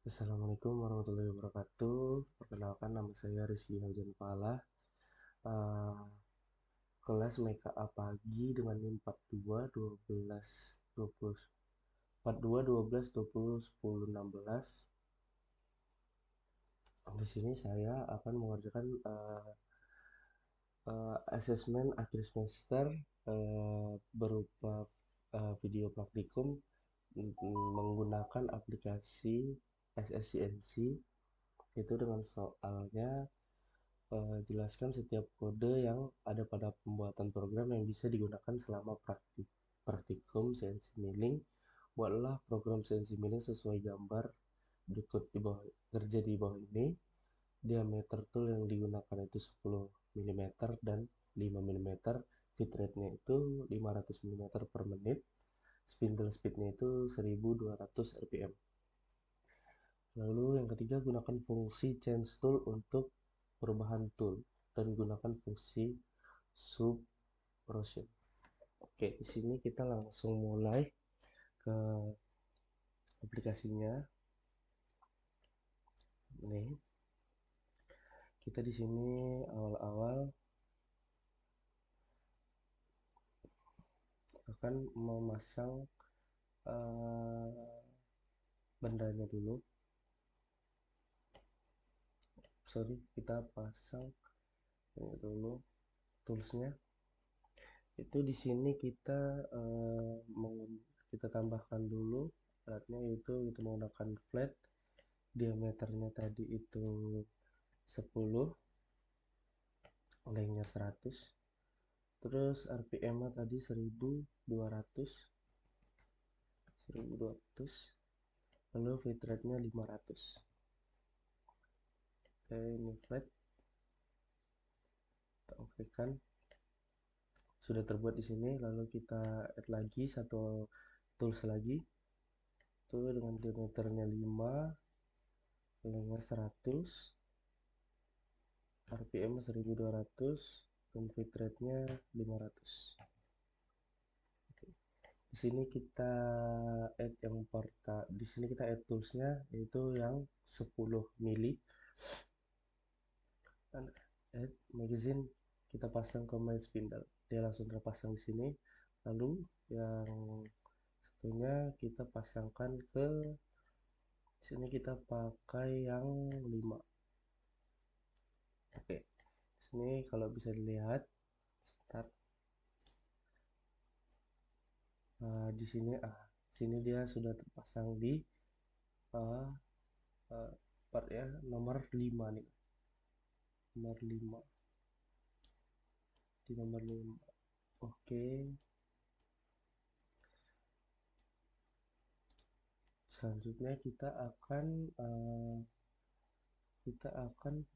Assalamualaikum warahmatullahi wabarakatuh. Perkenalkan, nama saya Rizky Haujan Pala. Eh, Kelas MKA pagi dengan NIM 42 12 20 42 12 20 10 16. Di sini saya akan mengerjakan asesmen akhir semester berupa video praktikum menggunakan aplikasi SSCNC, itu dengan soalnya jelaskan setiap kode yang ada pada pembuatan program yang bisa digunakan selama praktikum CNC milling. Buatlah program CNC milling sesuai gambar berikut di bawah, kerja di bawah ini. Diameter tool yang digunakan itu 10 mm dan 5 mm. Fit rate-nya itu 500 mm per menit. Spindle speed-nya itu 1200 rpm. Lalu yang ketiga, gunakan fungsi change tool untuk perubahan tool dan gunakan fungsi subrotation. Oke, di sini kita langsung mulai ke aplikasinya. Nih, kita di sini awal-awal akan memasang bandanya dulu. Kita pasang ini dulu toolsnya. Itu di sini kita tambahkan dulu alatnya, yaitu kita menggunakan flat. Diameternya tadi itu 10, lengthnya 100, terus rpm nya tadi 1200, lalu fit rate nya 500. Oke, ini flat kita oke kan, sudah terbuat di sini. Lalu kita add lagi satu tools lagi, itu dengan diameternya 5, lengthnya 100, rpm 1200, dan fit rate nya 500. Di sini kita add toolsnya, yaitu yang 10 mili, dan add magazine kita pasang ke main spindle, dia langsung terpasang di sini. Lalu yang satunya kita pasangkan ke sini, kita pakai yang 5. Oke, sini kalau bisa dilihat sebentar, di sini dia sudah terpasang di uh, part ya, nomor 5 nih, nomor 5, di nomor 5. Oke, selanjutnya kita akan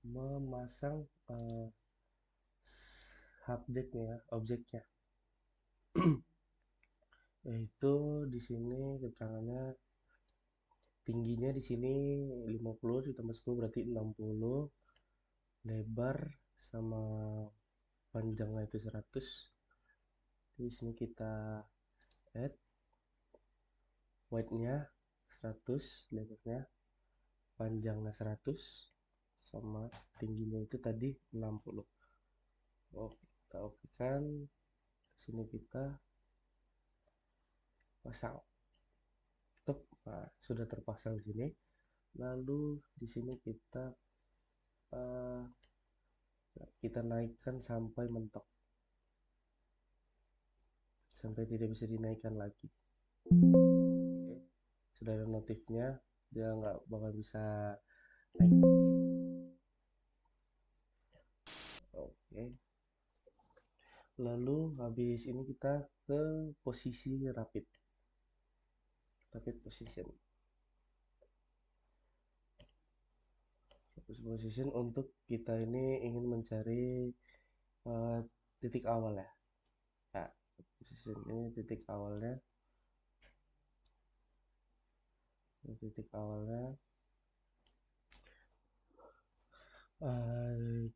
memasang objeknya ya, objeknya. Yaitu di sini keterangannya, tingginya di sini 50 ditambah 10 berarti 60, lebar sama panjangnya itu 100. Di sini kita add width-nya 100, lebarnya, panjangnya 100, sama tingginya itu tadi 60. Oke, kita oke kan. Sini kita pasang. Nah, sudah terpasang di sini. Lalu di sini kita naikkan sampai mentok, sampai tidak bisa dinaikkan lagi. Oke, sudah ada notifnya, dia nggak bakal bisa naik lagi. Oke, lalu habis ini kita ke posisi rapid position. Position untuk kita ini ingin mencari titik awal ya. Nah, position ini titik awalnya,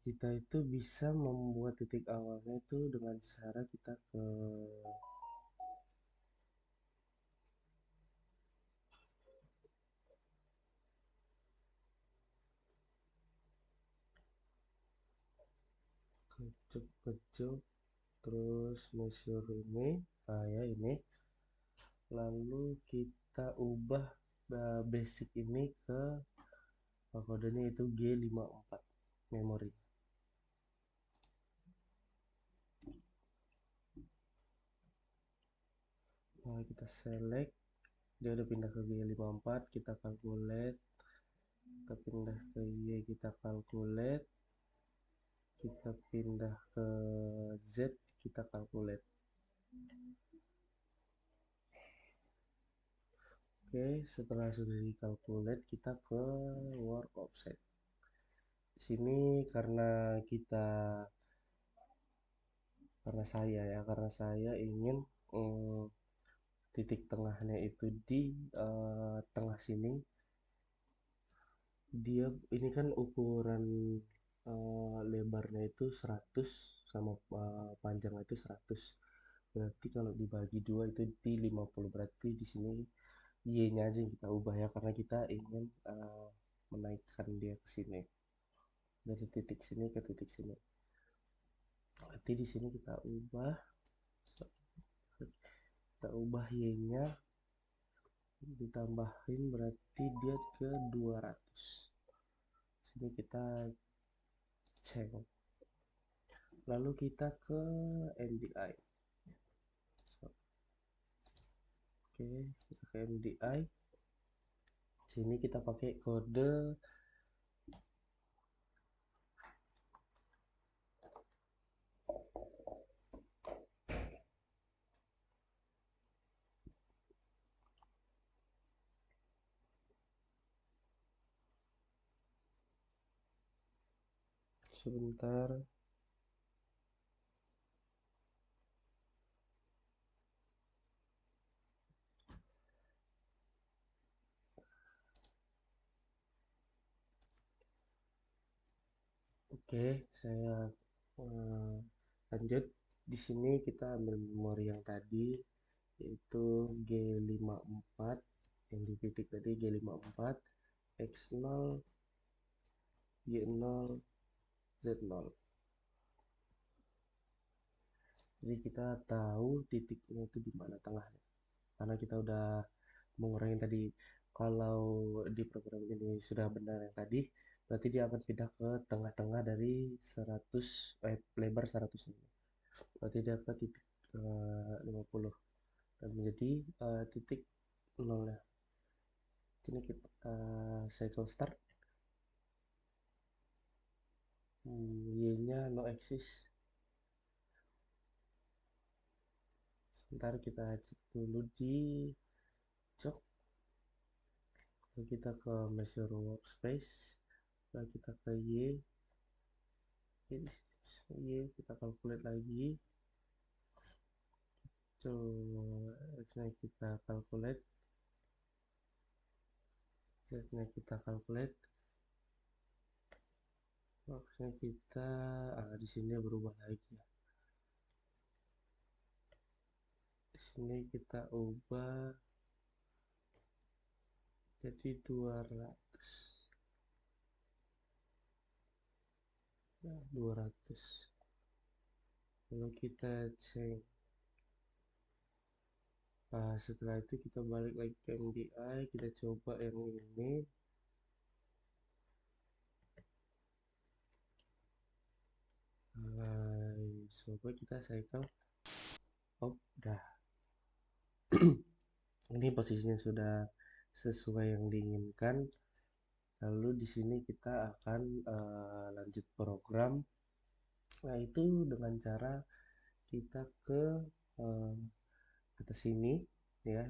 kita itu bisa membuat titik awalnya itu dengan cara kita ke ngejuk terus measure ini, nah ya ini, lalu kita ubah basic ini ke kodenya itu G54 memori. Nah, kita select, dia udah pindah ke G54, kita calculate, kita pindah ke Y, kita calculate, kita pindah ke Z, kita calculate. Oke, setelah sudah dikalkulate, kita ke work offset. Di sini karena saya ingin titik tengahnya itu di tengah sini. Dia ini kan ukuran lebarnya itu 100 sama panjangnya itu 100. Berarti kalau dibagi dua itu di 50. Berarti di sini Y-nya aja yang kita ubah ya, karena kita ingin menaikkan dia ke sini. Dari titik sini ke titik sini. Berarti di sini kita ubah Y-nya, ditambahin berarti dia ke 200. Sini kita cek. Lalu kita ke MDI. Oke, kita ke MDI. Sini kita pakai kode sebentar. Oke, saya lanjut. Di sini kita ambil memori yang tadi, yaitu G54 yang di titik tadi, G54 X0 Y0 Z0. Jadi kita tahu titiknya itu di mana tengahnya, karena kita udah mengurangin tadi. Kalau di program ini sudah benar yang tadi, berarti dia akan pindah ke tengah-tengah dari 100 lebar 100 ini. Berarti dia ke titik 50 dan menjadi titik 0 ya. Sini kita cycle start, Y nya no axis. Sebentar kita cek dulu di jok. Lalu kita ke measure workspace, lalu kita ke Y, kita calculate lagi. X-nya kita calculate, Z-nya kita calculate, X-nya kita di sini berubah lagi ya. Di sini kita ubah jadi 200. Ya, 200. Lalu kita cek. Setelah itu kita balik lagi ke MDI, kita coba yang ini. Coba kita cycle. Oh, dah. Ini posisinya sudah sesuai yang diinginkan. Lalu di sini kita akan lanjut program. Nah, itu dengan cara kita ke atas sini ya.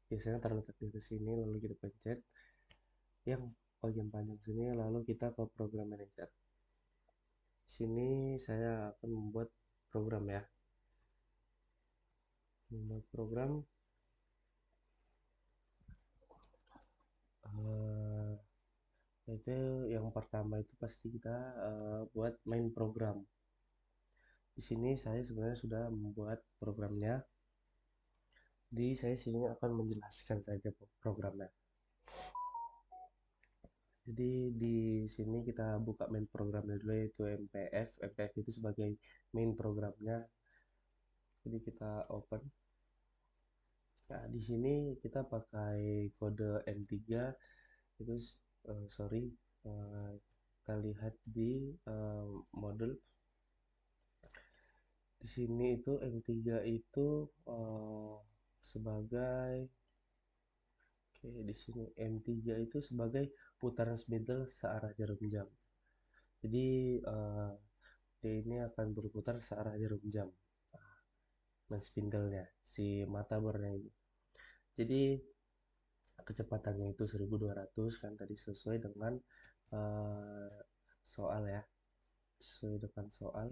Biasanya terletak di atas sini, lalu kita pencet yang bagian panjang sini, lalu kita ke program manager. Di sini saya akan membuat program ya. Membuat program. Itu yang pertama itu pasti kita buat main program. Di sini saya sebenarnya sudah membuat programnya. Saya sini akan menjelaskan saja programnya. Jadi di sini kita buka main programnya dulu, yaitu MPF. MPF itu sebagai main programnya. Jadi kita open. Nah, di sini kita pakai kode M3 itu sorry, kita lihat di model. Di sini itu M3 itu sebagai oke, di sini M3 itu sebagai putaran spindle searah jarum jam. Jadi dia ini akan berputar searah jarum jam. Nah, spindle-nya, si mata bornya ini. Jadi kecepatannya itu 1200 kan tadi sesuai dengan uh, soal ya. Sesuai dengan soal.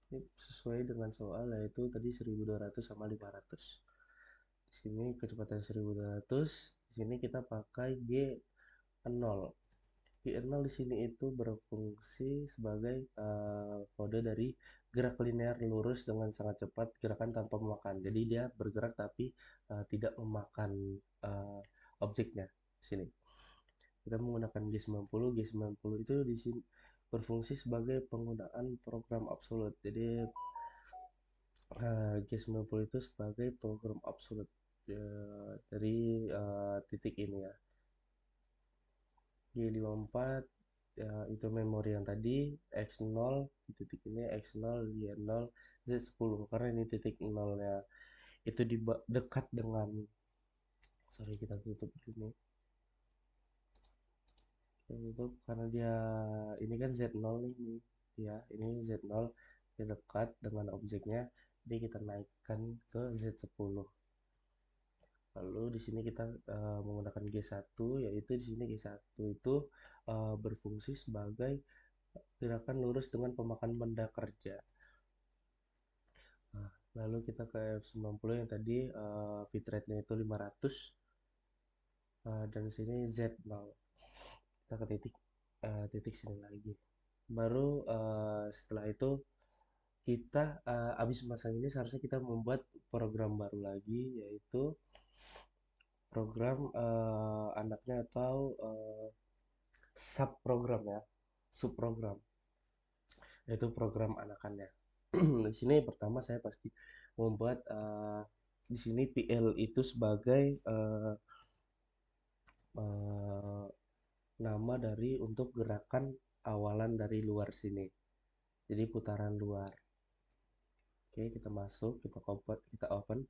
Ini sesuai dengan soal yaitu tadi 1200 sama 500. Di sini kecepatan 1200, di sini kita pakai G0. G0 di sini itu berfungsi sebagai kode dari gerak linear lurus dengan sangat cepat, gerakan tanpa memakan. Jadi dia bergerak tapi tidak memakan uh, objeknya. Di sini kita menggunakan G90. G90 itu di sini berfungsi sebagai penggunaan program absolut. Jadi G90 itu sebagai program absolut dari titik ini ya. G54 ya, itu memori yang tadi X0 di titik ini X0 Y0 Z10 karena ini titik 0 nya itu dekat dengan, sorry kita tutup dulu, kita tutup karena dia ini kan Z0 nih ya, ini Z0 dia dekat dengan objeknya, jadi kita naikkan ke Z10. Lalu di sini kita menggunakan G1, yaitu di sini G1 itu berfungsi sebagai gerakan lurus dengan pemakan benda kerja. Nah, lalu kita ke F90 yang tadi bitrate-nya itu 500 dan sini Z0. Kita ke titik sini lagi. Baru setelah itu kita habis masang ini seharusnya kita membuat program baru lagi, yaitu program anaknya atau subprogram ya, subprogram, yaitu program anakannya. Di sini pertama saya pasti membuat di sini PL itu sebagai uh, nama dari untuk gerakan awalan dari luar sini. Jadi putaran luar. Oke, kita masuk, kita open.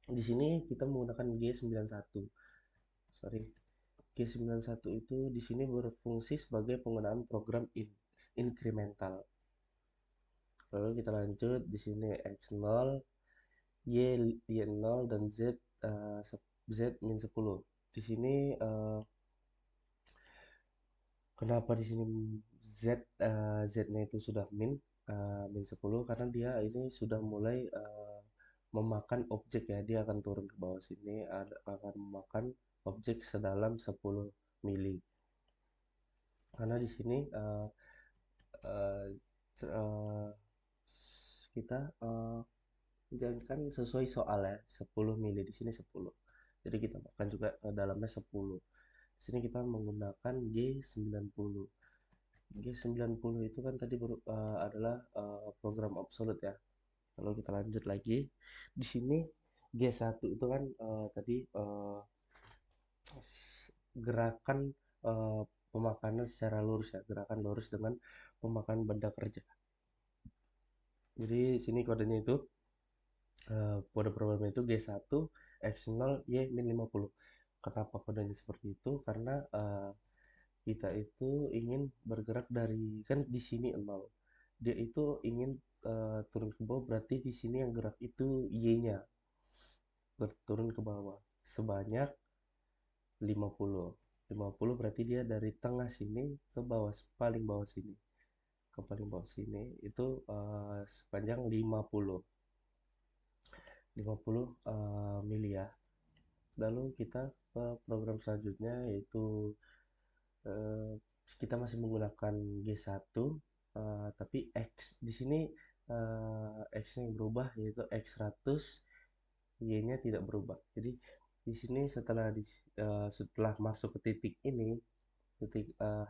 Di sini kita menggunakan G91. Sorry. G91 itu di sini berfungsi sebagai penggunaan program incremental. Lalu kita lanjut di sini X0, Y0 dan Z min 10. Di sini kenapa di sini Z-nya itu sudah min 10 karena dia ini sudah mulai memakan objek ya, dia akan turun ke bawah sini, akan memakan objek sedalam 10 mili. Karena di sini uh, uh, kita jadikan sesuai soal ya, 10 mili di sini 10. Jadi kita makan juga dalamnya 10. Di sini kita menggunakan G90. G90 itu kan tadi adalah program absolut ya. Lalu kita lanjut lagi. Di sini G1 itu kan tadi gerakan pemakanan secara lurus ya, gerakan lurus dengan pemakanan benda kerja. Jadi sini kodenya itu kode programnya itu G1 X0 Y-50. Kenapa kodenya seperti itu? Karena kita itu ingin bergerak dari, kan di sini 0. Dia itu ingin turun ke bawah, berarti di sini yang gerak itu Y-nya berturun ke bawah sebanyak 50. 50 berarti dia dari tengah sini ke bawah, paling bawah sini ke paling bawah sini itu sepanjang 50 mili ya. Lalu kita ke program selanjutnya, yaitu uh, kita masih menggunakan G1 tapi X di sini X nya yang berubah, yaitu X100, Y nya tidak berubah. Jadi Di sini setelah masuk ke titik ini,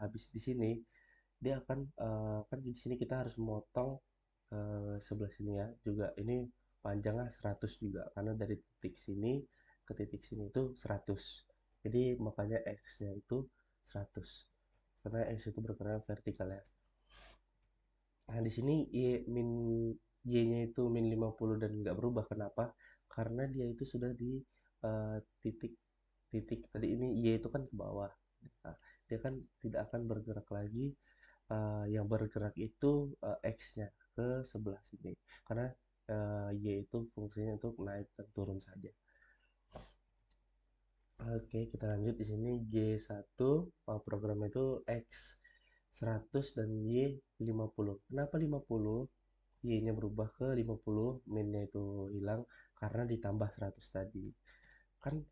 habis di sini dia akan kan di sini kita harus memotong sebelah sini ya juga, ini panjangnya 100 juga karena dari titik sini ke titik sini itu 100, jadi makanya X nya itu 100 karena X itu bergerak vertikal ya. Nah di sini Y nya itu min 50 dan nggak berubah. Kenapa? Karena dia itu sudah di titik titik tadi ini, Y itu kan ke bawah. Nah, dia kan tidak akan bergerak lagi. Yang bergerak itu X-nya ke sebelah sini karena Y itu fungsinya untuk naik dan turun saja. Oke, kita lanjut. Di sini G1 program itu X 100 dan Y 50. Kenapa 50? Y-nya berubah ke 50, min-nya itu hilang karena ditambah 100 tadi. Kan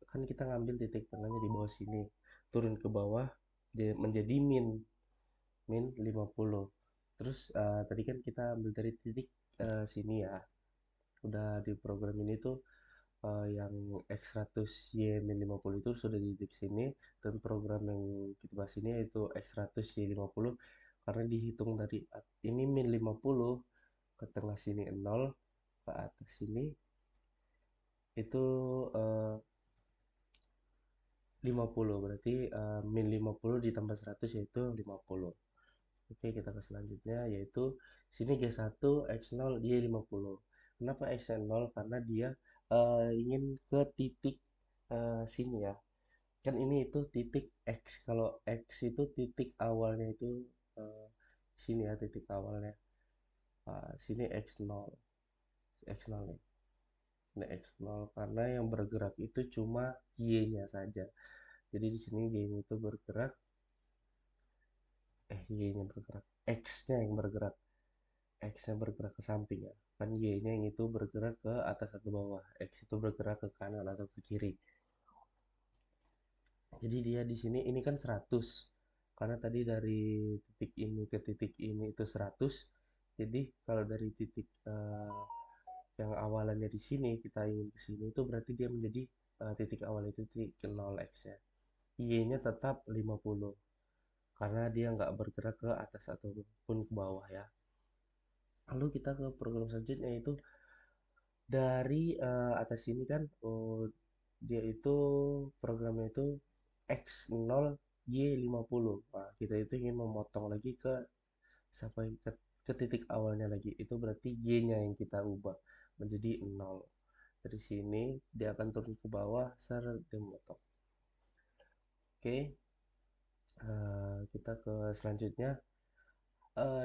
kan kita ngambil titik tengahnya di bawah sini, turun ke bawah dia menjadi min 50. Terus tadi kan kita ambil dari titik sini ya. Udah di program ini tuh yang X100 Y min 50 itu sudah di titik sini, dan program yang kita bahas ini yaitu X100 Y 50 karena dihitung dari ini min 50 ke tengah sini 0, ke atas sini itu 50, berarti min 50 ditambah 100 yaitu 50. Oke, kita ke selanjutnya yaitu sini G1 X0 Y50. Kenapa X0? Karena dia ingin ke titik sini ya. Kan ini itu titik X. Kalau X itu titik awalnya itu eh, sini ya, titik awalnya. Sini X0. X0 nih. Ini X0 karena yang bergerak itu cuma Y-nya saja. Jadi di sini Y-nya itu bergerak, Y-nya bergerak, X-nya yang bergerak. X-nya bergerak ke samping ya. Kan Y-nya yang itu bergerak ke atas atau bawah. X itu bergerak ke kanan atau ke kiri. Jadi dia di sini ini kan 100. Karena tadi dari titik ini ke titik ini itu 100. Jadi kalau dari titik yang awalannya di sini kita ingin ke sini itu berarti dia menjadi titik awal itu titik 0 X ya. Y-nya tetap 50 karena dia nggak bergerak ke atas ataupun ke bawah ya. Lalu kita ke program selanjutnya itu dari atas ini kan, dia itu programnya itu X0 Y50. Nah, kita itu ingin memotong lagi sampai ke titik awalnya lagi. Itu berarti Y-nya yang kita ubah menjadi 0. Dari sini dia akan turun ke bawah, dia memotong. Oke, kita ke selanjutnya.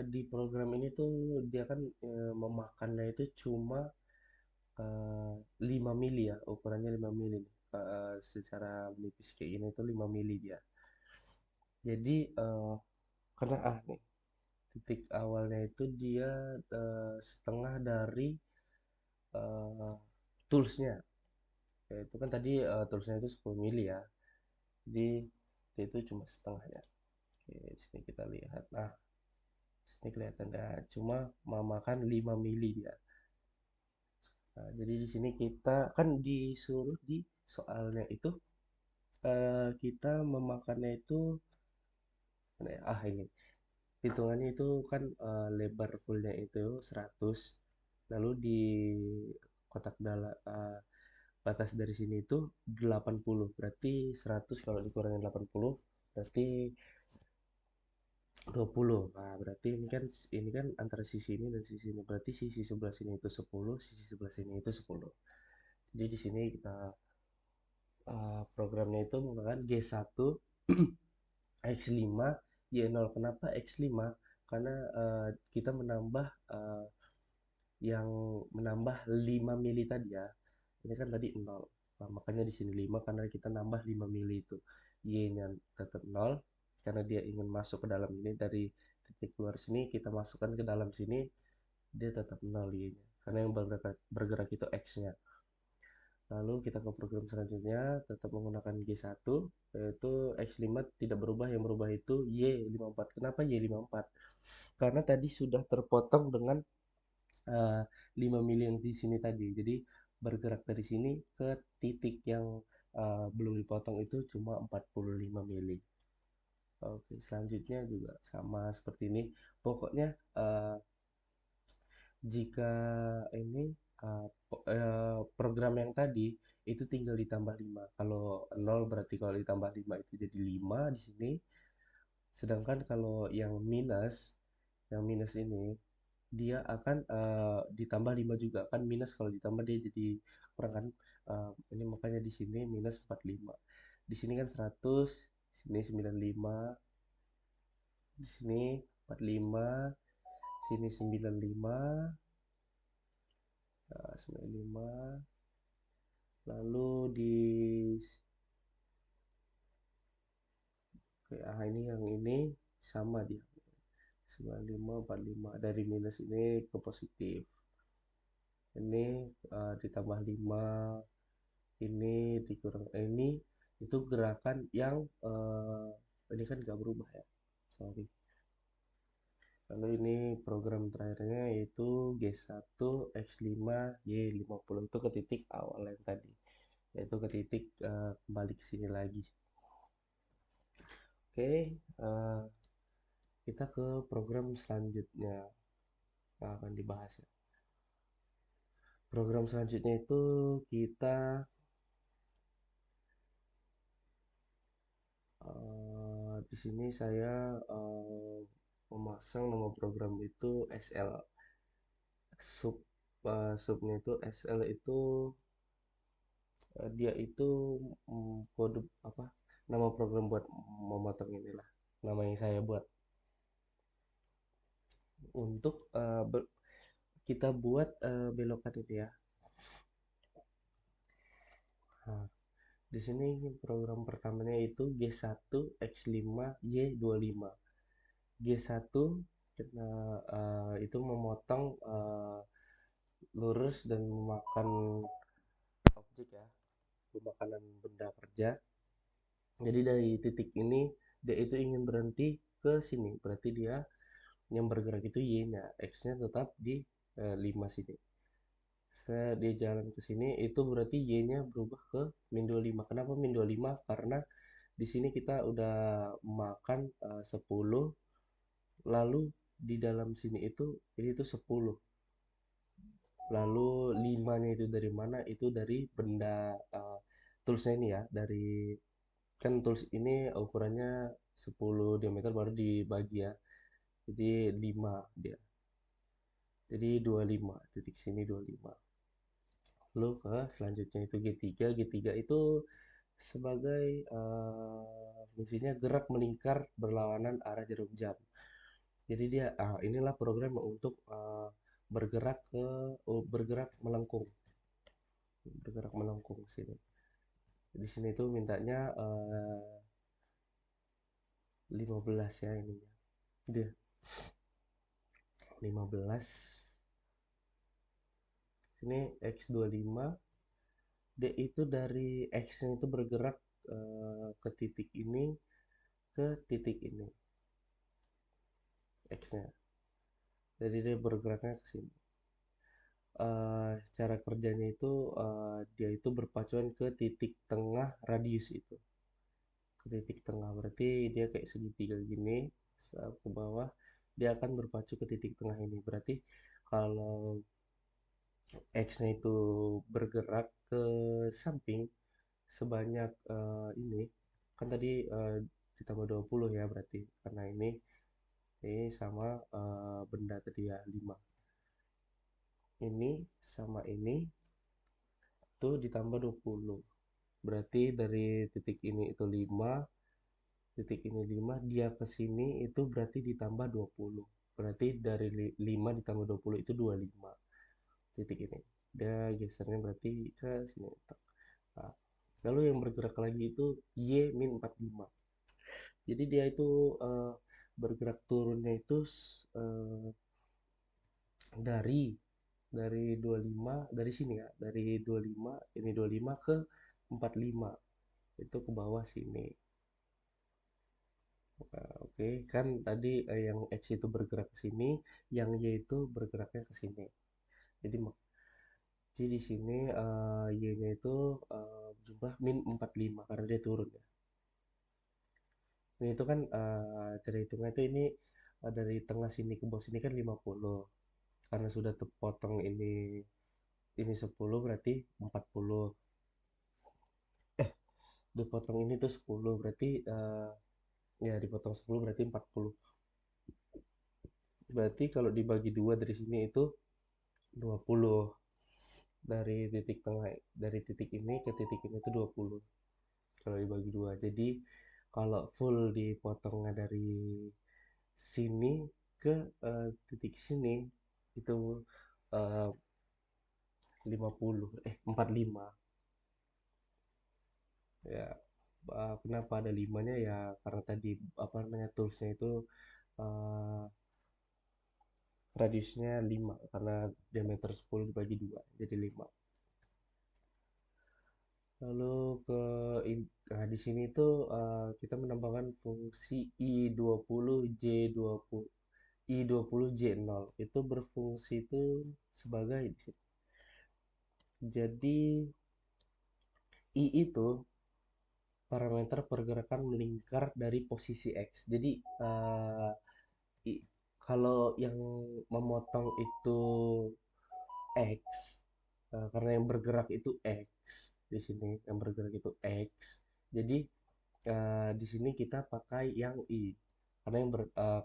Di program ini tuh dia kan memakannya itu cuma 5 mili ya, ukurannya 5 mili nih. Secara menipis kayak gini itu 5 mili dia. Jadi karena nih titik awalnya itu dia setengah dari uh, toolsnya. Ya, itu kan tadi toolsnya itu 10 mili ya. Jadi itu cuma setengahnya. Oke, di sini kita lihat. Nah, sini kelihatan ya, cuma memakan 5 mili dia. Nah, jadi di sini kita kan disuruh di soalnya itu kita memakannya itu ini hitungannya itu kan lebar fullnya itu 100, lalu di kotak dalam batas dari sini itu 80, berarti 100 kalau dikurangin 80 berarti 20. Nah, berarti ini kan antara sisi ini dan sisi ini, berarti sisi sebelah sini itu 10, sisi sebelah sini itu 10. Jadi di sini kita programnya itu menggunakan G1 X5 Y0. Kenapa X5? Karena kita menambah 5 mili tadi ya. Ini kan tadi 0. Nah, makanya di sini 5 karena kita nambah 5 mili itu. Y-nya tetap 0 karena dia ingin masuk ke dalam ini, dari titik keluar sini kita masukkan ke dalam sini, dia tetap 0 Y-nya. Karena yang bergerak itu X-nya. Lalu kita ke program selanjutnya, tetap menggunakan G1, yaitu X5 tidak berubah, yang berubah itu Y54. Kenapa Y54? Karena tadi sudah terpotong dengan 5 mili yang di sini tadi. Jadi bergerak dari sini ke titik yang belum dipotong itu cuma 45 mili. Oke, selanjutnya juga sama seperti ini. Pokoknya jika ini program yang tadi itu tinggal ditambah 5. Kalau 0 berarti kalau ditambah 5 itu jadi 5 di sini. Sedangkan kalau yang minus ini dia akan ditambah 5 juga kan, minus kalau ditambah dia jadi kurang kan. Ini makanya di sini minus 45. Di sini kan 100, di sini 95, di sini 45, sini 95, 95, lalu di ini yang ini sama dia 95, 45, dari minus ini ke positif. Ini ditambah 5, ini dikurang ini itu gerakan yang ini kan nggak berubah ya, sorry. Lalu ini program terakhirnya yaitu G1 X5 Y50 itu ke titik awal yang tadi, yaitu ke titik kembali ke sini lagi. Oke, kita ke program selanjutnya yang akan dibahas ya. Program selanjutnya itu kita di sini saya memasang nama program itu SL subnya itu SL itu dia itu kode apa, nama program buat memotong inilah nama yang saya buat untuk kita buat belokan itu ya. Nah, di sini program pertamanya itu G1 X5 Y25. G1 kita itu memotong lurus dan memakan objek ya, makanan benda kerja. Jadi dari titik ini dia itu ingin berhenti ke sini, berarti dia yang bergerak itu Y-nya, X-nya tetap di 5 sini. Setelah dia jalan ke sini itu berarti Y-nya berubah ke min 25. Kenapa min 25? Karena di sini kita udah makan 10, lalu di dalam sini itu ini tuh 10. Lalu 5-nya itu dari mana? Itu dari benda toolsnya ini ya, dari kan tools ini ukurannya 10 diameter baru dibagi ya. Jadi 5 dia. Jadi 25, titik sini 25. Lalu ke selanjutnya itu G3. G3 itu sebagai fungsinya gerak melingkar berlawanan arah jarum jam. Jadi dia inilah program untuk bergerak melengkung. Bergerak melengkung sini. Di sini tuh mintanya 15 ya ininya. Dia 15. Ini X25. D itu dari X-nya itu bergerak ke titik ini, ke titik ini. X-nya. Jadi dia bergeraknya ke sini. Cara kerjanya itu dia itu berpacuan ke titik tengah radius itu. Ke titik tengah berarti dia kayak segitiga gini ke bawah, dia akan berpacu ke titik tengah ini. Berarti kalau X-nya itu bergerak ke samping sebanyak ini kan tadi ditambah 20 ya, berarti karena ini sama benda tadi ya 5, ini sama ini tuh ditambah 20, berarti dari titik ini itu 5, titik ini 5, dia ke sini itu berarti ditambah 20, berarti dari 5 ditambah 20 itu 25 titik ini, dia gesernya berarti ke sini. Nah, lalu yang bergerak lagi itu Y-45. Jadi dia itu bergerak turunnya itu dari 25 dari sini ya, dari 25 ini 25 ke 45 itu ke bawah sini. Oke, kan tadi yang X itu bergerak ke sini, yang Y itu bergeraknya ke sini. Jadi Jadi di sini Y-nya itu berjumlah min 45 karena dia turun ya. Ini itu kan cara hitungnya itu ini dari tengah sini ke bawah sini kan 50. Karena sudah terpotong ini 10 berarti 40. Dipotong ini tuh 10 berarti ya dipotong 10 berarti 40. Berarti kalau dibagi dua dari sini itu 20. Dari titik tengah, dari titik ini ke titik ini itu 20 kalau dibagi dua. Jadi kalau full dipotongnya dari sini ke titik sini itu eh, 50 45 ya. Kenapa ada limanya ya karena tadi apa namanya toolsnya itu eh, radiusnya 5 karena diameter 10 dibagi 2 jadi 5. Lalu nah di sini tuh kita menambahkan fungsi I20J0 itu berfungsi itu sebagai di sini. Jadi I itu parameter pergerakan melingkar dari posisi X. Jadi kalau yang memotong itu X, karena yang bergerak itu X di sini, yang bergerak itu X. Jadi di sini kita pakai yang I karena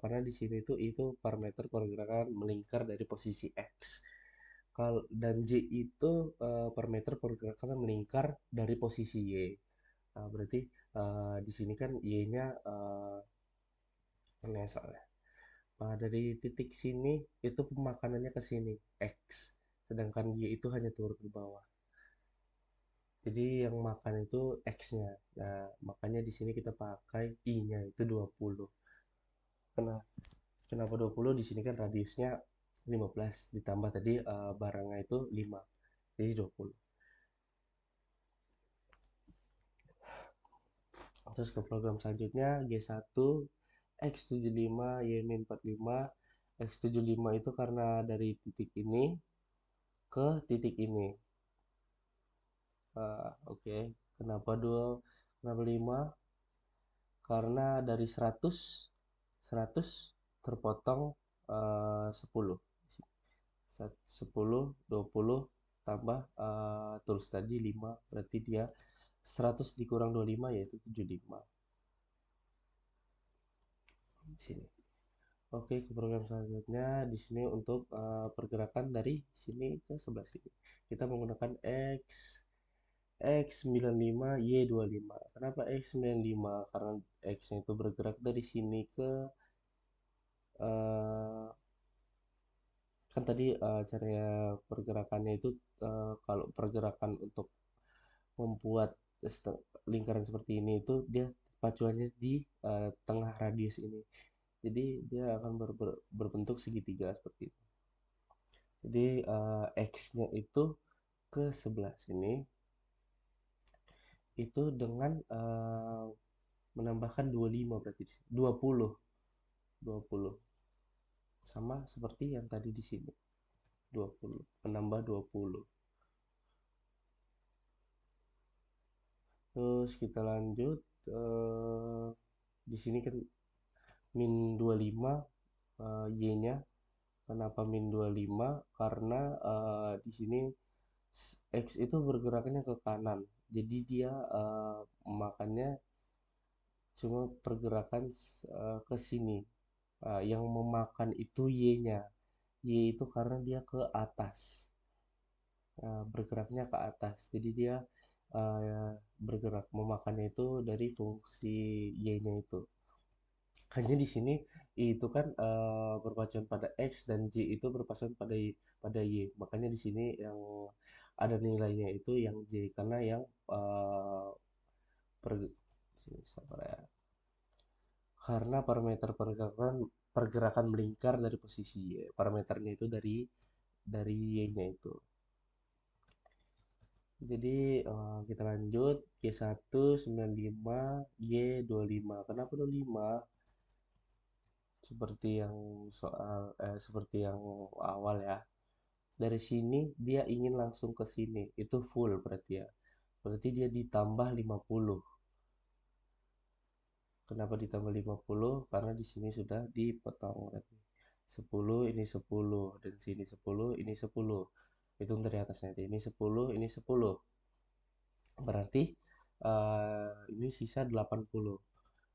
karena di sini itu parameter pergerakan melingkar dari posisi X. Dan J itu parameter pergerakan melingkar dari posisi Y. Berarti di sini kan Y-nya aneh soalnya. Dari titik sini itu pemakanannya ke sini X, sedangkan Y itu hanya turun ke bawah. Jadi yang makan itu X-nya. Nah, makanya di sini kita pakai I-nya itu 20. Kenapa? Kenapa 20? Di sini kan radiusnya 15 ditambah tadi barangnya itu 5. Jadi 20. Terus ke program selanjutnya G1 X75 Y-45. X75 itu karena dari titik ini ke titik ini. Oke. Kenapa 5? Karena dari 100 terpotong 10. 10, 20 tambah tulis tadi 5 berarti dia 100 dikurang 25 yaitu 75 di sini. Oke, ke program selanjutnya di sini untuk pergerakan dari sini ke sebelah sini. Kita menggunakan X95 Y25. Kenapa X95? Karena X-nya itu bergerak dari sini ke eh, kan tadi caranya pergerakannya itu kalau pergerakan untuk membuat lingkaran seperti ini itu dia pacuannya di tengah radius ini. Jadi dia akan berbentuk segitiga seperti itu. Jadi X-nya itu ke sebelah sini itu dengan menambahkan 25 berarti 20 20 sama seperti yang tadi di sini 20 menambah 20. Terus kita lanjut di sini kan min 25 Y-nya. Kenapa min 25? Karena di sini X itu bergeraknya ke kanan. Jadi dia makannya cuma pergerakan ke sini. Yang memakan itu Y-nya. Y itu karena dia ke atas. Bergeraknya ke atas. Jadi dia bergerak memakannya itu dari fungsi Y-nya itu. Hanya di sini itu kan berpacuan pada X dan J itu berpacuan pada Y. Makanya di sini yang ada nilainya itu yang J karena yang per, sabar ya. Karena parameter pergerakan melingkar dari posisi Y. Parameternya itu dari Y-nya itu. Jadi kita lanjut G1 95 Y25. Kenapa 25? Seperti yang seperti yang awal ya. Dari sini dia ingin langsung ke sini, itu full berarti ya. Berarti dia ditambah 50. Kenapa ditambah 50? Karena di sini sudah dipotong berarti. 10 ini 10 dan sini 10 ini 10. Hitung dari atasnya. Ini 10 ini 10. Berarti ini sisa 80.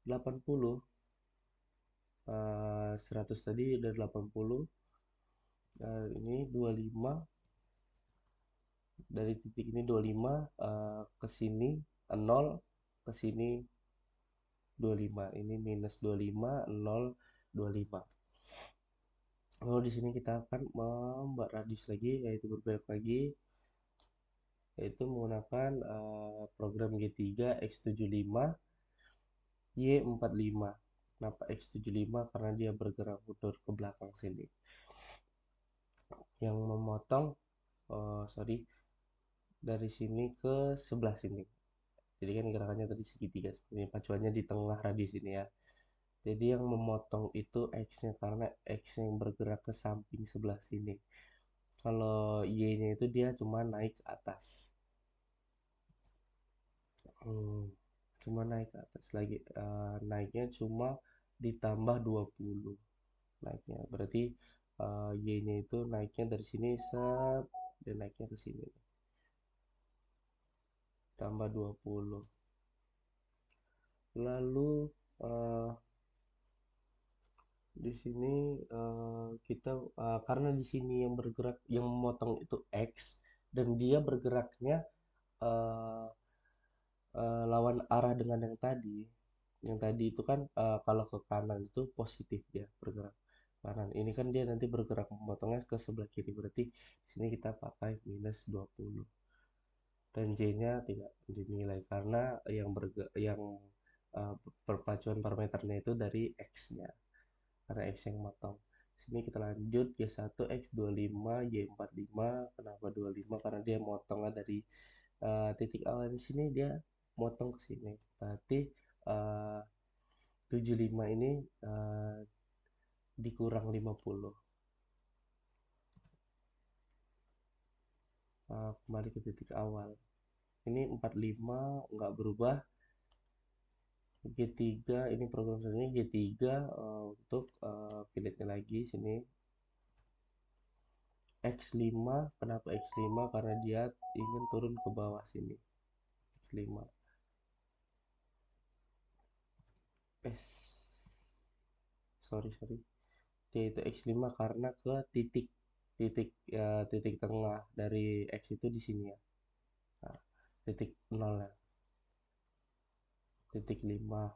80 100 tadi udah 80. Ini 25, dari titik ini 25 ke sini 0, ke sini 25. Ini minus 25, 0, 25. Lalu di sini kita akan membuat radius lagi, yaitu berbelok lagi, yaitu menggunakan program G3 X75 Y45. Kenapa X75? Karena dia bergerak mundur ke belakang sini. Yang memotong, sorry, dari sini ke sebelah sini. Jadi kan gerakannya tadi segitiga seperti ini, pacuannya di tengah radius ini ya. Jadi yang memotong itu X-nya, karena X yang bergerak ke samping sebelah sini. Kalau Y-nya itu dia cuma naik ke atas. Cuma naik ke atas lagi. Naiknya cuma ditambah 20 naiknya. Berarti Y-nya itu naiknya dari sini set dan naiknya ke sini. Tambah 20. Lalu di sini kita karena di sini yang bergerak yang memotong itu X dan dia bergeraknya eh, lawan arah dengan yang tadi. Yang tadi itu kan kalau ke kanan itu positif dia bergerak kanan. Ini kan dia nanti bergerak memotongnya ke sebelah kiri. Berarti di sini kita pakai minus 20. Dan J-nya tidak dinilai karena yang perpacuan parameternya itu dari X-nya. Karena X yang motong. Sini kita lanjut G1 X25 Y45. Kenapa 25? Karena dia motongnya dari titik awal di sini dia motong ke sini. Berarti 75 ini dikurang 50. Kembali ke titik awal. Ini 45 nggak berubah. G3 ini program selanjutnya G3 untuk pilihnya lagi sini X5. Kenapa X5? Karena dia ingin turun ke bawah sini. X5 sorry dia itu X5 karena ke titik titik titik tengah dari X itu di sini ya. Nah, titik 0 ya, titik 5.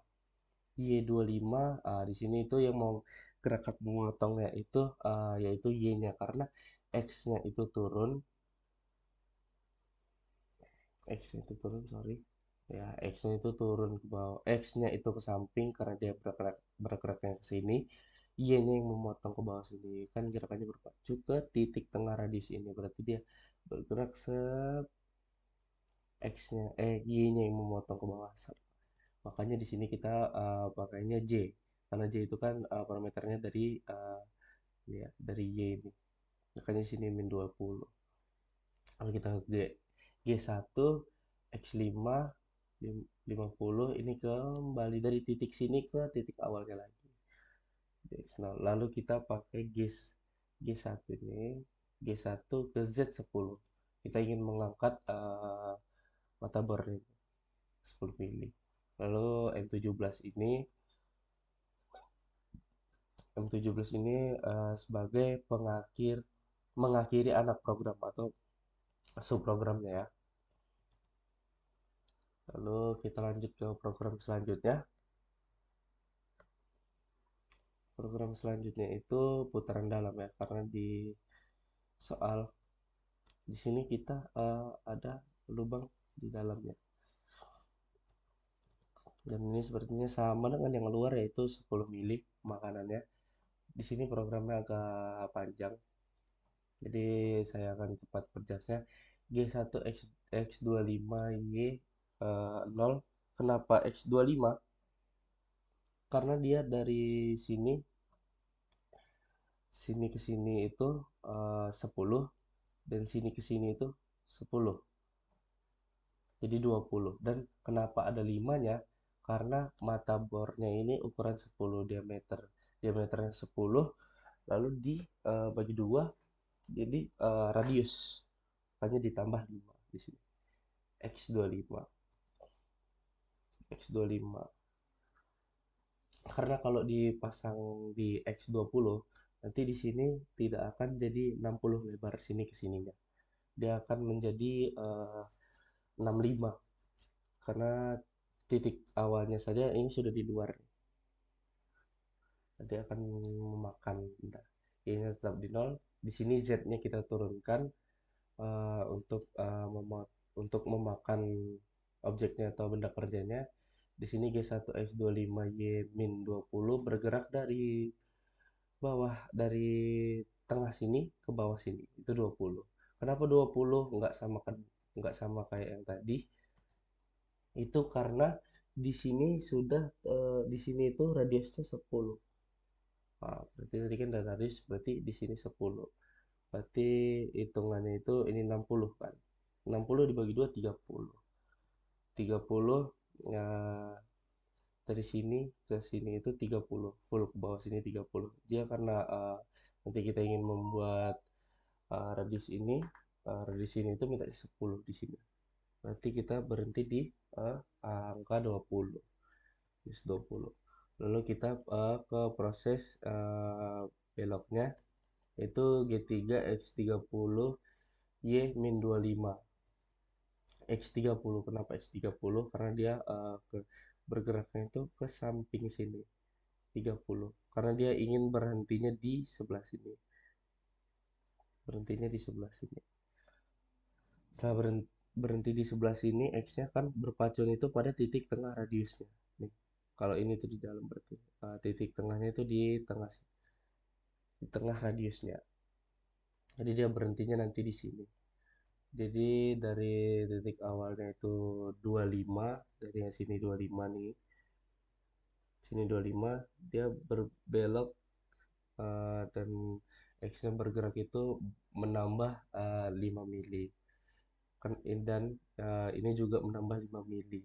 Y25 di sini itu yang mau gerakan memotongnya itu yaitu Y-nya karena X-nya itu turun. X-nya itu turun, sorry. Ya, X-nya itu turun ke bawah. X-nya itu ke samping karena dia bergeraknya ke sini. Y-nya yang memotong ke bawah sini. Kan gerakannya berpacu ke titik tengah radius ini. Berarti dia bergerak X-nya, Y-nya yang memotong ke bawah. Makanya di sini kita pakainya J. Karena J itu kan parameternya dari ya, dari Y ini. Makanya di sini min 20. Kalau kita ke G1 X5 50 ini kembali dari titik sini ke titik awalnya lagi. Lalu kita pakai G1 ini G1 ke Z10. Kita ingin mengangkat mata bornya 10 mili. Lalu M17 ini sebagai mengakhiri anak program atau subprogramnya ya. Lalu kita lanjut ke program selanjutnya. Program selanjutnya itu putaran dalam ya, karena di soal di sini kita ada lubang di dalamnya. Dan ini sepertinya sama dengan yang luar yaitu 10 mili makanannya. Di sini programnya agak panjang. Jadi saya akan cepat kerjasnya. G1 X25 Y 0. Kenapa X25? Karena dia dari sini ke sini itu 10. dan sini ke sini itu 10, jadi 20. Dan kenapa ada 5-nya? Karena mata bornya ini ukuran 10 diameternya 10, lalu bagi dua, jadi radius, makanya ditambah 5 di sini, X25. X25 karena kalau dipasang di X20, nanti di sini tidak akan jadi 60 lebar sini ke sininya, dia akan menjadi 65, karena titik awalnya saja ini sudah di luar, nanti akan memakan. Bentar, ini tetap di nol. Di sini Z-nya kita turunkan untuk memakan objeknya atau benda kerjanya. Di sini G1X25Y-20 bergerak dari bawah, dari tengah sini ke bawah sini, itu 20. Kenapa 20 nggak sama kayak yang tadi? Itu karena di sini di sini itu radiusnya 10. Nah, berarti tadi kan ada radius, berarti di sini 10. Berarti hitungannya itu ini 60 kan. 60 dibagi 2 30. 30 ya, dari sini ke sini itu 30, full ke bawah sini 30. Dia karena nanti kita ingin membuat radius ini itu minta 10 di sini. Berarti kita berhenti di angka 20. Plus 20. Lalu kita ke proses beloknya, itu G3X30 Y-25. X30, kenapa X30? Karena dia bergeraknya itu ke samping sini, 30. Karena dia ingin berhentinya di sebelah sini. Berhentinya di sebelah sini. Setelah berhenti di sebelah sini, X-nya kan berpacuan itu pada titik tengah radiusnya. Nih, kalau ini tuh di dalam, berarti titik tengahnya itu di tengah radiusnya. Jadi dia berhentinya nanti di sini. Jadi dari titik awalnya itu 25, dari yang sini 25 nih. Sini 25, dia berbelok dan X-nya bergerak itu menambah 5 mili. Dan ini juga menambah 5 mili.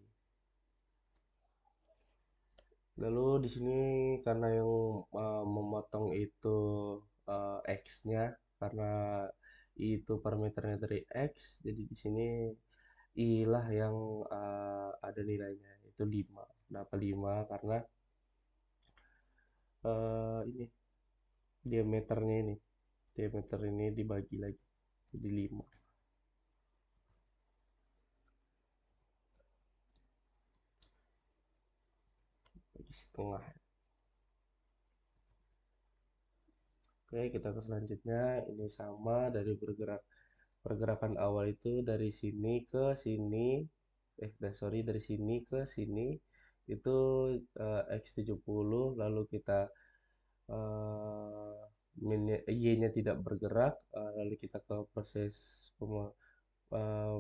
Lalu di sini karena yang memotong itu X-nya, karena itu parameternya dari X, jadi di sini I lah yang ada nilainya, itu 5. Kenapa 5? Karena ini diameternya ini. Diameter ini dibagi lagi jadi 5. Bagi setengah. Oke, kita ke selanjutnya. Ini sama, dari pergerakan awal itu dari sini ke sini, sorry, dari sini ke sini itu X70, lalu kita Y-nya tidak bergerak, lalu kita ke proses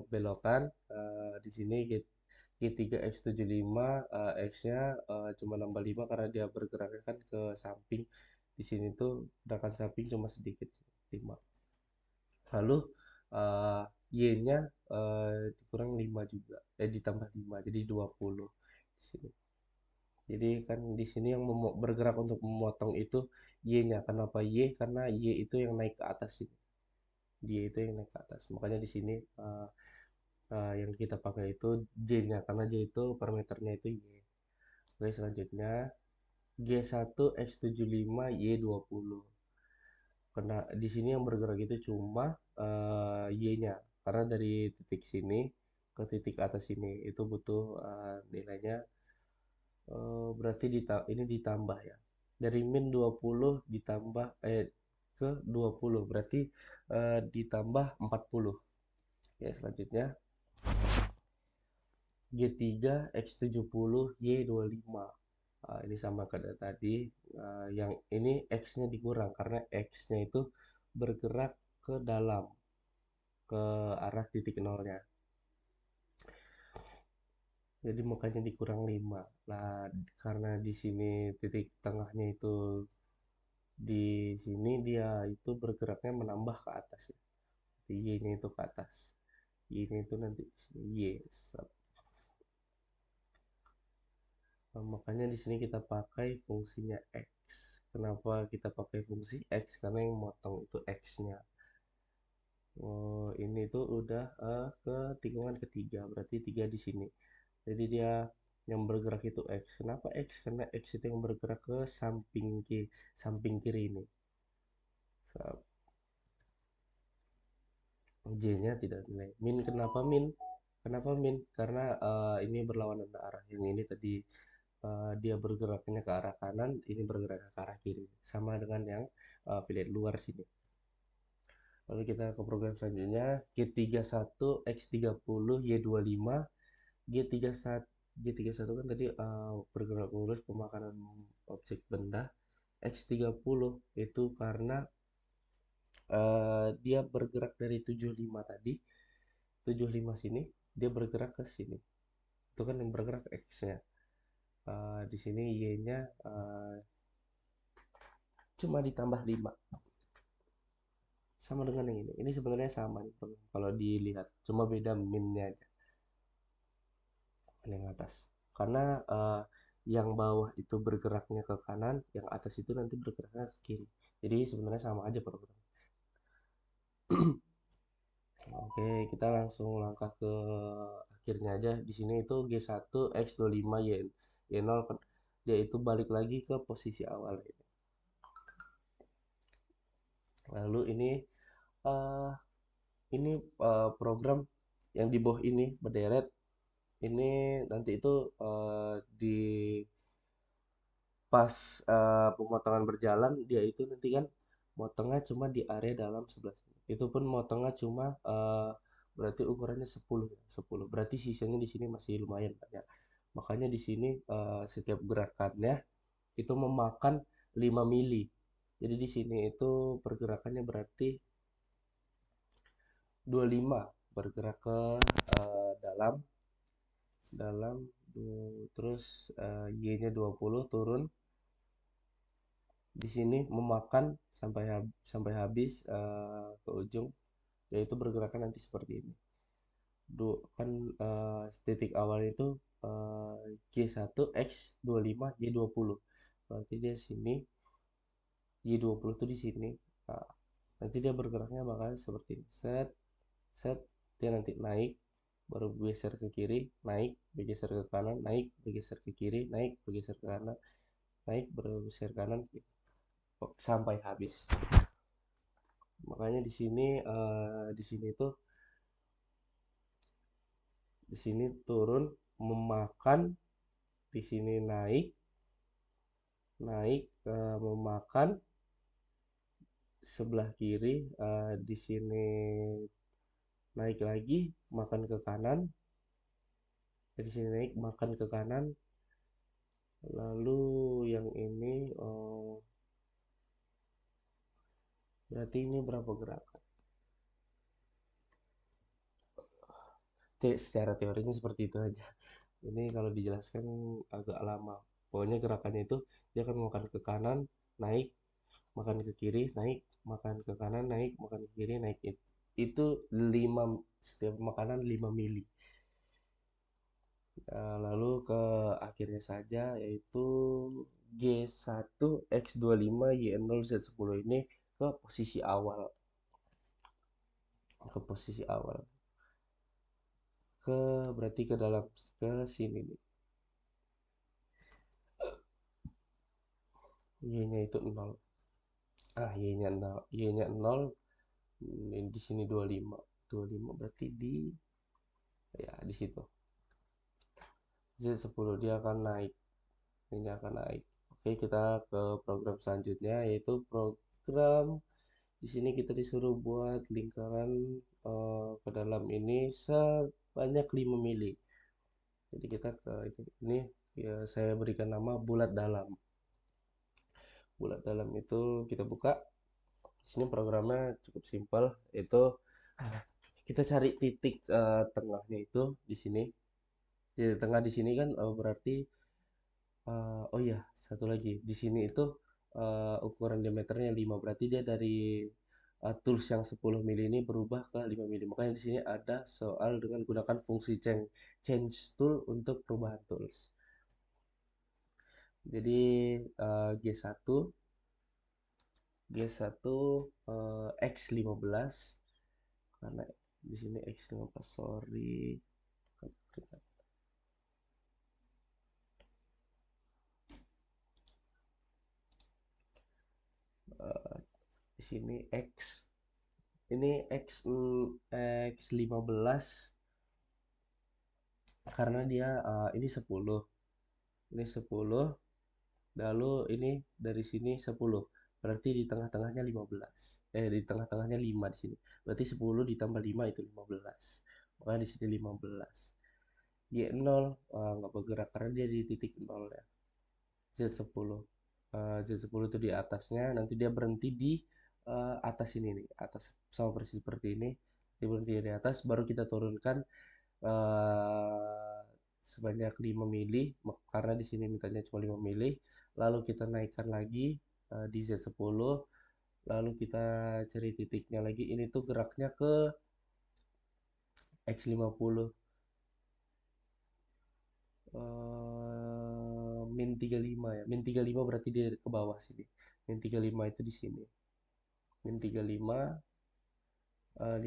belokan. Di sini G3X75, X-nya cuma nambah 5 karena dia bergeraknya kan ke samping. Di sini tuh gerakan samping cuma sedikit, 5. Lalu Y-nya dikurang 5 juga, ditambah 5 jadi 20 di sini. Jadi kan di sini yang bergerak untuk memotong itu Y-nya. Kenapa Y? Karena Y itu yang naik ke atas ini. Y itu yang naik ke atas. Makanya di sini yang kita pakai itu J-nya, karena J itu parameternya itu Y. Oke, selanjutnya G1X75Y20. Karena di sini yang bergerak itu cuma Y-nya, karena dari titik sini ke titik atas ini itu butuh nilainya, berarti ini ditambah ya. Dari min 20 ditambah ke 20, berarti ditambah 40. Ya, selanjutnya G3X70Y25. Ini sama kayak tadi, yang ini X-nya dikurang karena X-nya itu bergerak ke dalam, ke arah titik nolnya. Jadi makanya dikurang 5. Nah, karena di sini titik tengahnya itu di sini, dia itu bergeraknya menambah ke atas ya. Y-nya itu ke atas, Y-nya itu nanti di sini Y. Makanya di sini kita pakai fungsinya X. Kenapa kita pakai fungsi X? Karena yang motong itu X-nya. Oh, ini tuh udah ke tikungan ketiga, berarti 3 di sini. Jadi dia yang bergerak itu X. Kenapa X? Karena X itu yang bergerak ke samping kiri ini. J-nya tidak nilai. Min, kenapa min? Kenapa min? Karena ini berlawanan arah. Yang ini tadi dia bergeraknya ke arah kanan, ini bergerak ke arah kiri. Sama dengan yang plate luar sini. Lalu kita ke program selanjutnya, G31 X30 Y25. G31 G31 kan tadi bergerak lurus pemakanan objek benda. X30 itu karena dia bergerak dari 75 tadi, 75 sini, dia bergerak ke sini. Itu kan yang bergerak X-nya. Di sini Y-nya cuma ditambah 5. Sama dengan yang ini. Ini sebenarnya sama nih kalau dilihat, cuma beda min-nya aja. Yang atas. Karena yang bawah itu bergeraknya ke kanan, yang atas itu nanti bergeraknya ke kiri. Jadi sebenarnya sama aja program. Oke, kita langsung langkah ke akhirnya aja. Di sini itu G1 X25 Y0, dia itu balik lagi ke posisi awal. Lalu uh, program yang di bawah ini berderet. Ini nanti itu di pas pemotongan berjalan, dia itu nanti kan motongnya cuma di area dalam 11. Itu pun motongnya cuma berarti ukurannya 10 ya, 10. Berarti sisanya di sini masih lumayan banyak. Makanya di sini setiap gerakannya itu memakan 5 mili. Jadi di sini itu pergerakannya berarti 25 bergerak ke dalam dalam terus Y-nya 20 turun di sini memakan sampai habis ke ujung, yaitu bergerakan nanti seperti ini. Kan titik awal itu G1 X25 Y20. Berarti dia sini Y20 tuh di sini. Nah, nanti dia bergeraknya bakal seperti ini. Set set dia nanti naik, baru bergeser ke kiri, naik, bergeser ke kanan, naik, bergeser ke kiri, naik, bergeser ke kanan, naik, bergeser kanan sampai habis. Makanya di sini turun memakan, di sini naik, naik memakan sebelah kiri, di sini naik lagi makan ke kanan, di sini naik makan ke kanan, lalu yang ini berarti ini berapa gerakan? Secara teorinya seperti itu aja. Ini kalau dijelaskan agak lama. Pokoknya gerakannya itu dia akan makan ke kanan, naik, makan ke kiri, naik, makan ke kanan, naik, makan ke kiri, naik. Itu 5, setiap makanan 5 mili. Lalu ke akhirnya saja, yaitu G1 X25 Y0 Z10 ini ke posisi awal. Ke posisi awal. Berarti ke dalam, ke sini nih. Y-nya itu 0. Y-nya 0. Y-nya 0. Di sini 25. 25 berarti di situ. Z10 dia akan naik. Ini akan naik. Oke, kita ke program selanjutnya, yaitu program di sini kita disuruh buat lingkaran ke dalam ini sebanyak 5 mili. Jadi kita ke ini ya, saya berikan nama bulat dalam. Bulat dalam itu kita buka. Di sini programnya cukup simpel, itu kita cari titik tengahnya itu di sini. Di tengah di sini kan berarti oh iya, satu lagi. Di sini itu ukuran diameternya 5. Berarti dia dari tools yang 10 mili ini berubah ke 5 mili. Makanya di sini ada soal dengan gunakan fungsi change tool untuk perubahan tools. Jadi G1 X15 karena di sini X15, sorry. Di sini X15 karena dia ini 10. Ini 10, lalu ini dari sini 10. Berarti di tengah-tengahnya 15. Di tengah-tengahnya 5 di sini. Berarti 10 ditambah 5 itu 15. Makanya di sini 15. Y0 nggak bergerak karena dia di titik 0 ya. Z10. Z10 itu di atasnya, nanti dia berhenti di atas ini nih, atas sama persis seperti ini. Dia berhenti di atas, baru kita turunkan sebanyak 5 mili karena di sini mintanya cuma 5 mili. Lalu kita naikkan lagi di Z10, lalu kita cari titiknya lagi. Ini tuh geraknya ke X50, min 35 ya. Min 35 berarti dia ke bawah sini. Min 35 itu di sini. Min 35,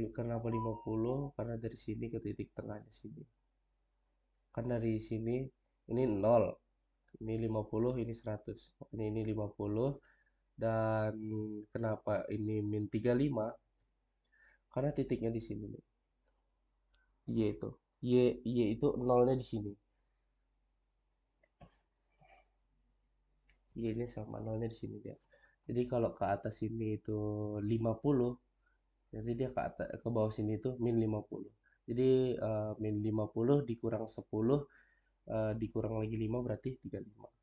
kenapa 50? Karena dari sini ke titik tengahnya sini. Kan dari sini ini 0, ini 50, ini 100. Ini 50. Dan kenapa ini min 35? Karena titiknya di sini nih. Y itu. Y itu nolnya di sini. Y ini sama nolnya di sini dia. Jadi kalau ke atas ini itu 50, jadi dia ke bawah sini itu min 50. Jadi min 50 dikurang 10, dikurang lagi 5 berarti 35.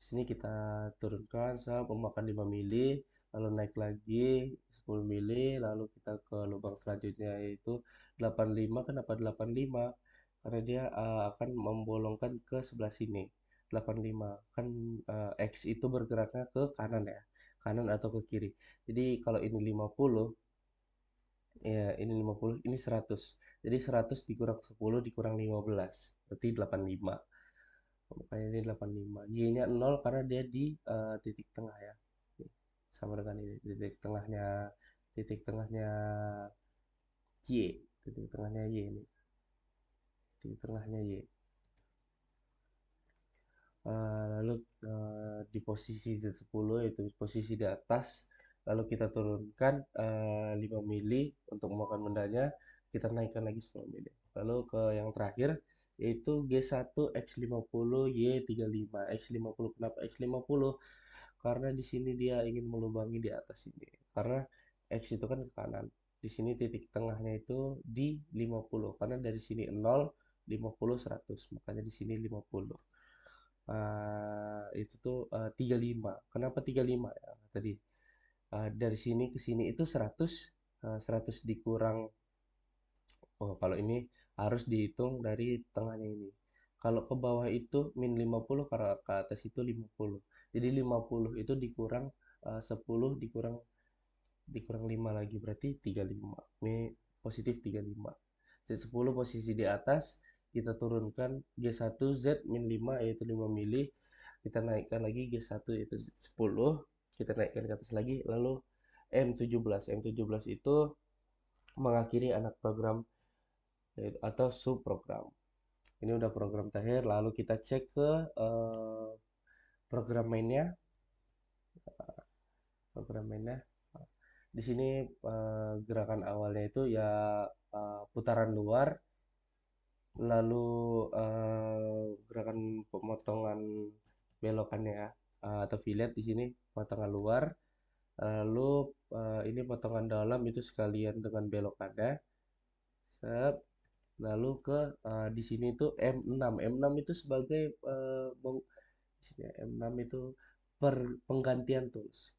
Di sini kita turunkan memakan 5 mili, lalu naik lagi 10 mili, lalu kita ke lubang selanjutnya yaitu 85. Kenapa 85? Karena dia akan membolongkan ke sebelah sini. 85 kan X itu bergeraknya ke kanan ya, kanan atau ke kiri. Jadi kalau ini 50, ya ini 50, ini 100. Jadi 100 dikurang 10 dikurang 15, berarti 85. Makanya ini 85. Y-nya 0 karena dia di titik tengah ya. Sama dengan ini, titik tengahnya Y, titik tengahnya Y ini. Titik tengahnya Y. Lalu di posisi Z10 yaitu posisi di atas, lalu kita turunkan 5 mili untuk memakan bendanya, kita naikkan lagi 10 mili. Lalu ke yang terakhir yaitu G1 X50 Y35. X50 kenapa X50? Karena di sini dia ingin melubangi di atas ini. Karena X itu kan ke kanan. Di sini titik tengahnya itu di 50. Karena dari sini 0, 50, 100. Makanya di sini 50. Itu tuh 35. Kenapa 35 ya? Tadi dari sini ke sini itu 100, 100 dikurang. Oh, kalau ini harus dihitung dari tengahnya ini. Kalau ke bawah itu min 50, karena ke atas itu 50. Jadi 50 itu dikurang 10 dikurang 5 lagi berarti 35. Ini positif 35. Z10 posisi di atas, kita turunkan G1 Z min 5 yaitu 5 mili. Kita naikkan lagi G1 yaitu Z10, kita naikkan ke atas lagi, lalu M17. M17 itu mengakhiri anak program atau subprogram. Ini udah program terakhir, lalu kita cek ke program mainnya. Program mainnya di sini gerakan awalnya itu ya putaran luar, lalu gerakan pemotongan belokannya ya, atau fillet di sini potongan luar, lalu ini potongan dalam itu sekalian dengan belokannya. Sep. Lalu ke di sini itu M6. M6 itu sebagai di sini M6 itu penggantian tools.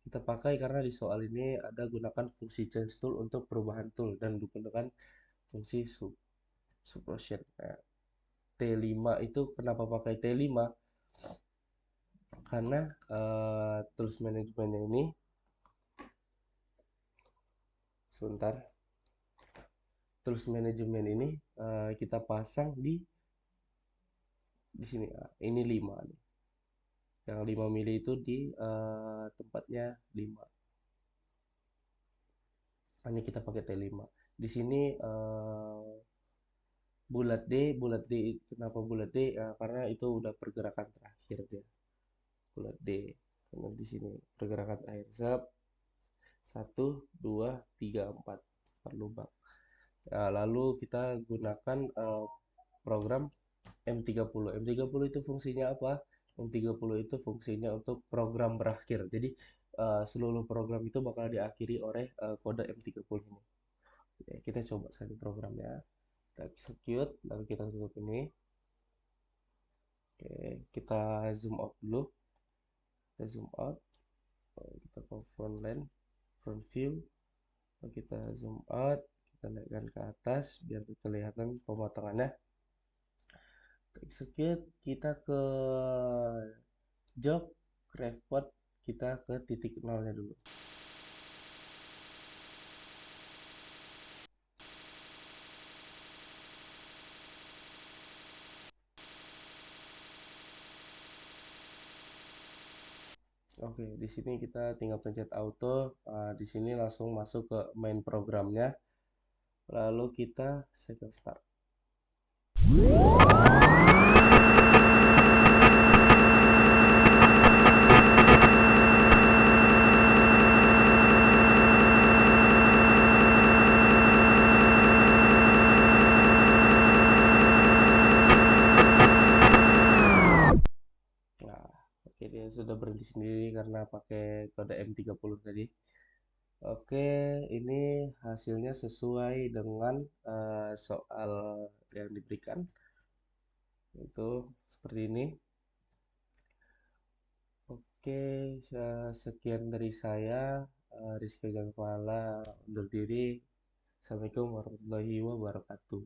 Kita pakai karena di soal ini ada gunakan fungsi change tool untuk perubahan tool dan gunakan fungsi subroutine. Nah, T5 itu kenapa pakai T5? Karena tools manajemennya ini sebentar. Tools manajemen ini kita pasang di sini. Ini 5 nih. Yang 5 mili itu di tempatnya 5. Ini kita pakai T5. Di sini bulat D, kenapa bulat D? Karena itu udah pergerakan terakhir dia. Bulat D. Karena di sini pergerakan terakhir. 1, 2, 3, 4 lubang. Lalu kita gunakan program M30. M30 itu fungsinya apa? M30 itu fungsinya untuk program berakhir. Jadi seluruh program itu bakal diakhiri oleh kode M30 ini. Oke, kita coba saja programnya. Kita execute, lalu kita tutup ini. Oke, kita zoom out dulu. Kita zoom out. Kita ke front view. Lalu kita zoom out. Kita naikkan ke atas biar kelihatan pemotongannya. Execute, kita ke job report, kita ke titik nolnya dulu. Oke, di sini kita tinggal pencet auto. Di sini langsung masuk ke main programnya. Lalu kita second start. Nah, oke, dia sudah berhenti sendiri karena pakai kode M30 tadi. Oke, ini hasilnya sesuai dengan soal yang diberikan. Itu seperti ini. Oke, sekian dari saya, Rizky Gangpala undur diri. Assalamualaikum warahmatullahi wabarakatuh.